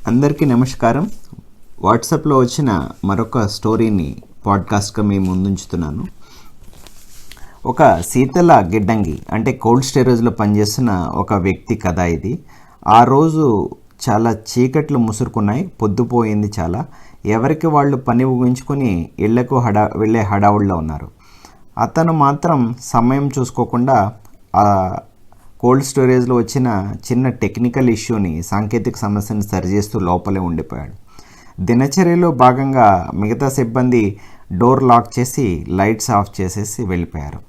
అందరికీ నమస్కారం. వాట్సాప్లో వచ్చిన మరొక స్టోరీని పాడ్కాస్ట్గా మేము ముందుంచుతున్నాను. ఒక శీతల గిడ్డంగి అంటే కోల్డ్ స్టోరేజ్లో పనిచేస్తున్న ఒక వ్యక్తి కథ ఇది. ఆ రోజు చాలా చీకట్లు ముసురుకున్నాయి, పొద్దుపోయింది చాలా. ఎవరికి వాళ్ళు పని ముగించుకొని ఇళ్లకు వెళ్ళే హడావుడిలో ఉన్నారు. అతను మాత్రం సమయం చూసుకోకుండా ఆ కోల్డ్ స్టోరేజ్లో వచ్చిన చిన్న టెక్నికల్ ఇష్యూని, సాంకేతిక సమస్యను సరిచేస్తూ లోపలే ఉండిపోయాడు. దినచర్యలో భాగంగా మిగతా సిబ్బంది డోర్ లాక్ చేసి లైట్స్ ఆఫ్ చేసేసి వెళ్ళిపోయారు.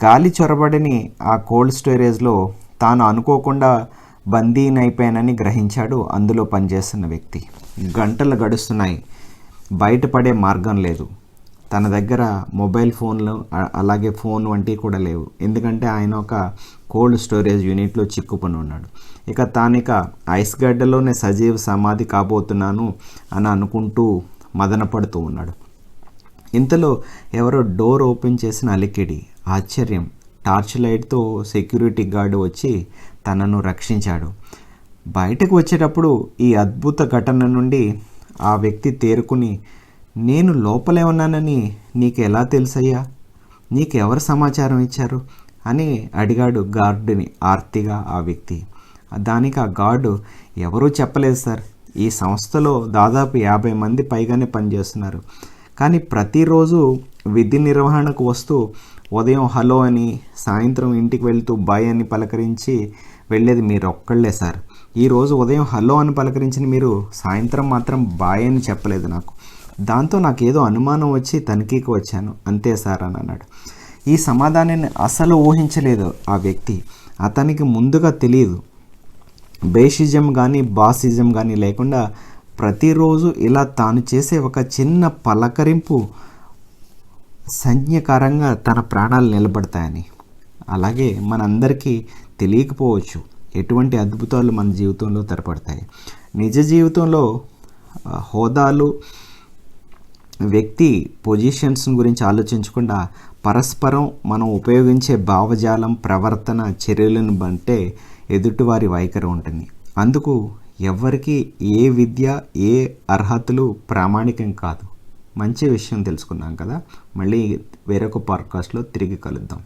గాలి చొరబడిని ఆ కోల్డ్ స్టోరేజ్లో తాను అనుకోకుండా బందీనైపోయానని గ్రహించాడు అందులో పనిచేస్తున్న వ్యక్తి. గంటలు గడుస్తున్నాయి, బయటపడే మార్గం లేదు. తన దగ్గర మొబైల్ ఫోన్లు అలాగే ఫోన్ వంటివి కూడా లేవు. ఎందుకంటే ఆయన ఒక కోల్డ్ స్టోరేజ్ యూనిట్లో చిక్కుకొని ఉన్నాడు. తానిక ఐస్ గడ్డలోనే సజీవ సమాధి కాబోతున్నాను అని అనుకుంటూ మదనపడుతూ ఉన్నాడు. ఇంతలో ఎవరో డోర్ ఓపెన్ చేసిన అలికిడి, ఆశ్చర్యం. టార్చ్ లైట్తో సెక్యూరిటీ గార్డు వచ్చి తనను రక్షించాడు. బయటకు వచ్చేటప్పుడు ఈ అద్భుత ఘటన నుండి ఆ వ్యక్తి తేరుకుని, నేను లోపలే ఉన్నానని నీకు ఎలా తెలుసయ్యా? నీకెవరు సమాచారం ఇచ్చారు అని అడిగాడు గార్డుని ఆర్తిగా ఆ వ్యక్తి. దానికి ఆ గార్డు, ఎవరూ చెప్పలేదు సార్. ఈ సంస్థలో దాదాపు 50 మంది పైగానే పనిచేస్తున్నారు. కానీ ప్రతిరోజు విధి నిర్వహణకు వస్తూ ఉదయం హలో అని, సాయంత్రం ఇంటికి వెళ్తూ బాయ్ అని పలకరించి వెళ్ళేది మీరు ఒక్కళ్ళే సార్. ఈరోజు ఉదయం హలో అని పలకరించిన మీరు సాయంత్రం మాత్రం బాయ్ అని చెప్పలేదు నాకు. దాంతో నాకేదో అనుమానం వచ్చి తనిఖీకి వచ్చాను, అంతే సార్ అని అన్నాడు. ఈ సమాధానాన్ని అసలు ఊహించలేదు ఆ వ్యక్తి. అతనికి ముందుగా తెలియదు. బేషిజం కానీ బాసిజం కానీ లేకుండా ప్రతిరోజు ఇలా తాను చేసే ఒక చిన్న పలకరింపు సంజ్ఞకారంగా తన ప్రాణాలు నిలబడతాయని. అలాగే మనందరికీ తెలియకపోవచ్చు ఎటువంటి అద్భుతాలు మన జీవితంలో తెరపడతాయి. నిజ జీవితంలో హోదాలు, వ్యక్తి పొజిషన్స్ గురించి ఆలోచించకుండా పరస్పరం మనం ఉపయోగించే భావజాలం, ప్రవర్తన, చర్యలను బట్టే ఎదుటివారి వైఖరి ఉంటుంది. అందుకు ఎవరికి ఏ విద్య, ఏ అర్హతలు ప్రామాణికం కాదు. మంచి విషయం తెలుసుకున్నాం కదా. మళ్ళీ వేరొక పాడ్కాస్ట్లో తిరిగి కలుద్దాం.